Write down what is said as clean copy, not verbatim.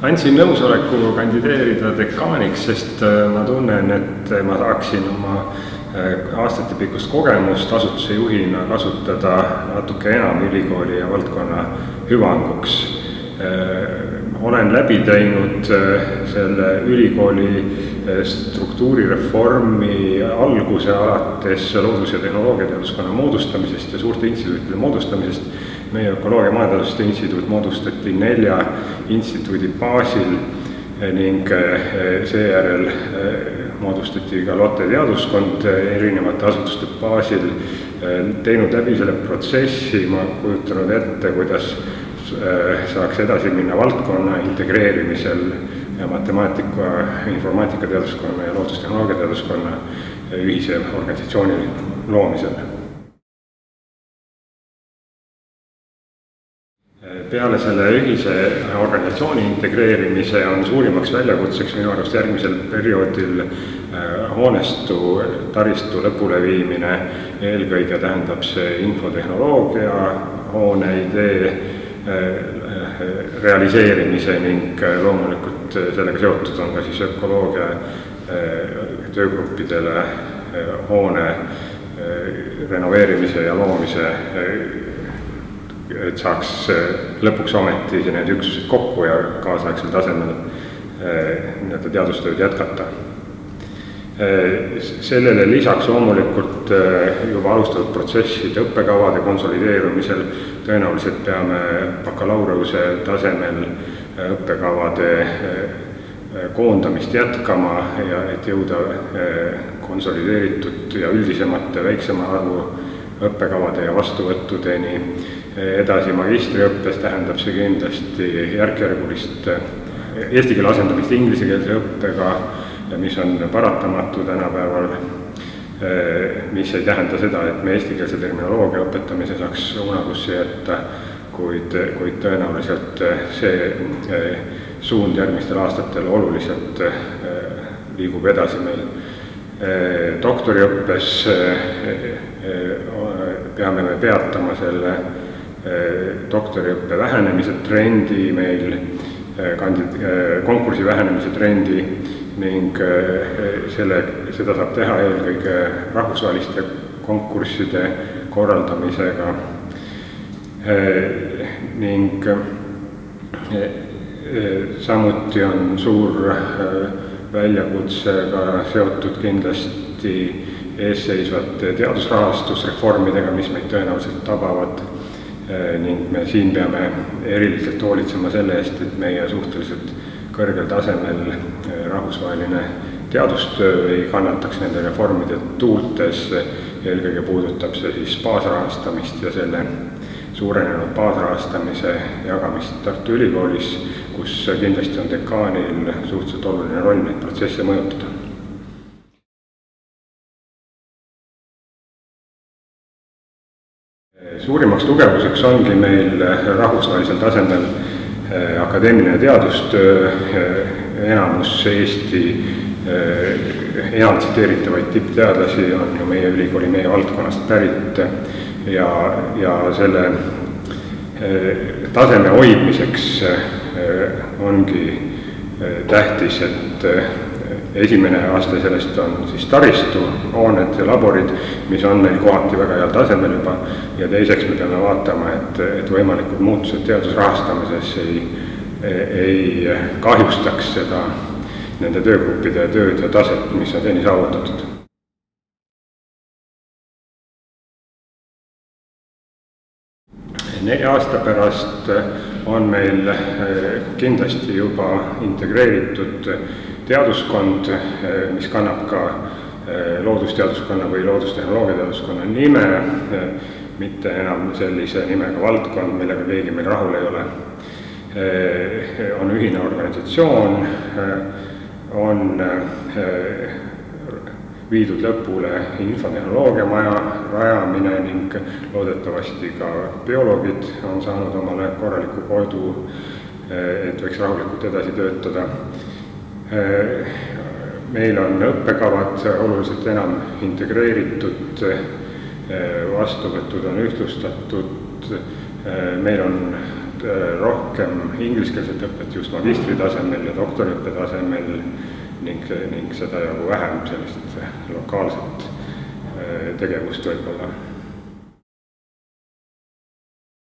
Andsin nõusoleku kandideerida dekaaniks, sest ma tunnen, et ma saaksin oma aastatepikkust kogemust asutuse juhina kasutada natuke enam ülikooli ja valdkonna hüvanguks. Olen läbi teinud selle ülikooli struktuurireformi alguse alates loodus- ja tehnoloogiateaduskonna moodustamisest ja suurte instituutide moodustamisest. Meie Ökoloogia Maateaduste Instituut moodustati 4 instituudi baasil ning seejärel moodustati ka Lotte teaduskond erinevate asutuste baasil. Teinud läbi selle protsessi, ma kujutanud ette, kuidas saaks edasi minna valdkonna integreerimisel ja matemaatika, informaatika teaduskonna ja loodustehnoloogia teaduskonna ühise organisatsiooni loomisel. Peale selle ühise organisatsiooni integreerimise on suurimaks väljakutseks minu arust järgmisel perioodil hoonestu taristu lõpuleviimine. Eelkõige tähendab see infotehnoloogia hoone idee realiseerimise ning loomulikult sellega seotud on ka siis ökoloogia töögruppidele hoone renoveerimise ja loomise, et saaks lõpuks ometi need üksused kokku ja kaasaegsel tasemel teadustööd jätkata. Sellele lisaks loomulikult juba alustatud protsessid õppekavade konsolideerumisel. Tõenäoliselt peame bakalaureuse tasemel õppekavade koondamist jätkama ja et jõuda konsolideeritud ja üldisemate väiksema arvu õppekavade ja vastuvõttudeni. Edasi magistriõppes tähendab see kindlasti järkjärgulist eesti keele asendamist inglisekeelse õppega, mis on paratamatu tänapäeval, mis ei tähenda seda, et me eestikeelse terminoloogia õpetamise saaks unarusse jätta, kuid tõenäoliselt see suund järgmistel aastatel oluliselt liigub edasi meil. Doktoriõppes peame me peatama selle doktoriõppe vähenemise trendi meil, konkursi vähenemise trendi ning seda saab teha eelkõige rahvusvaheliste konkursside korraldamisega ning samuti on suur väljakutsega seotud kindlasti eesseisvate teadusrahastusreformidega, mis meid tõenäoliselt tabavad ning me siin peame eriliselt hoolitsema selle eest, et meie suhteliselt kõrgel tasemel rahvusvaheline teadustöö ei kannataks nende reformide tuultes. Eelkõige puudutab see siis baasrahastamist ja selle suurenenud baasrahastamise jagamist Tartu Ülikoolis, kus kindlasti on dekaanil suhteliselt oluline roll neid protsesse mõjutada. Suurimaks tugevuseks ongi meil rahvusvahelisel tasemel akadeemiline teadustöö, enamus Eesti enam tsiteeritavaid tippteadlasi on ju meie ülikooli, meie valdkonnast pärit ja selle taseme hoidmiseks ongi tähtis, et esimene aste sellest on siis taristu, hooned ja laborid, mis on meil kohati väga heal tasemel juba, ja teiseks me peame vaatama, et võimalikud muutused teadusrahastamises ei kahjustaks seda nende töögruppide tööd ja taset, mis on seni saavutatud. Nelja aasta pärast on meil kindlasti juba integreeritud teaduskond, mis kannab ka loodusteaduskonna või loodustehnoloogia teaduskonna nime, mitte enam sellise nimega valdkond, millega keegi meil rahul ei ole. On ühine organisatsioon, on viidud lõpule infotehnoloogia maja rajamine ning loodetavasti ka bioloogid on saanud omale korraliku kodu, et võiks rahulikult edasi töötada. Meil on õppekavad oluliselt enam integreeritud, vastuvõtud on ühtlustatud, meil on rohkem ingliskeelset õpet just magistri tasemel ja doktoriõppe tasemel ning seda jagu vähem sellist lokaalset tegevust võib-olla.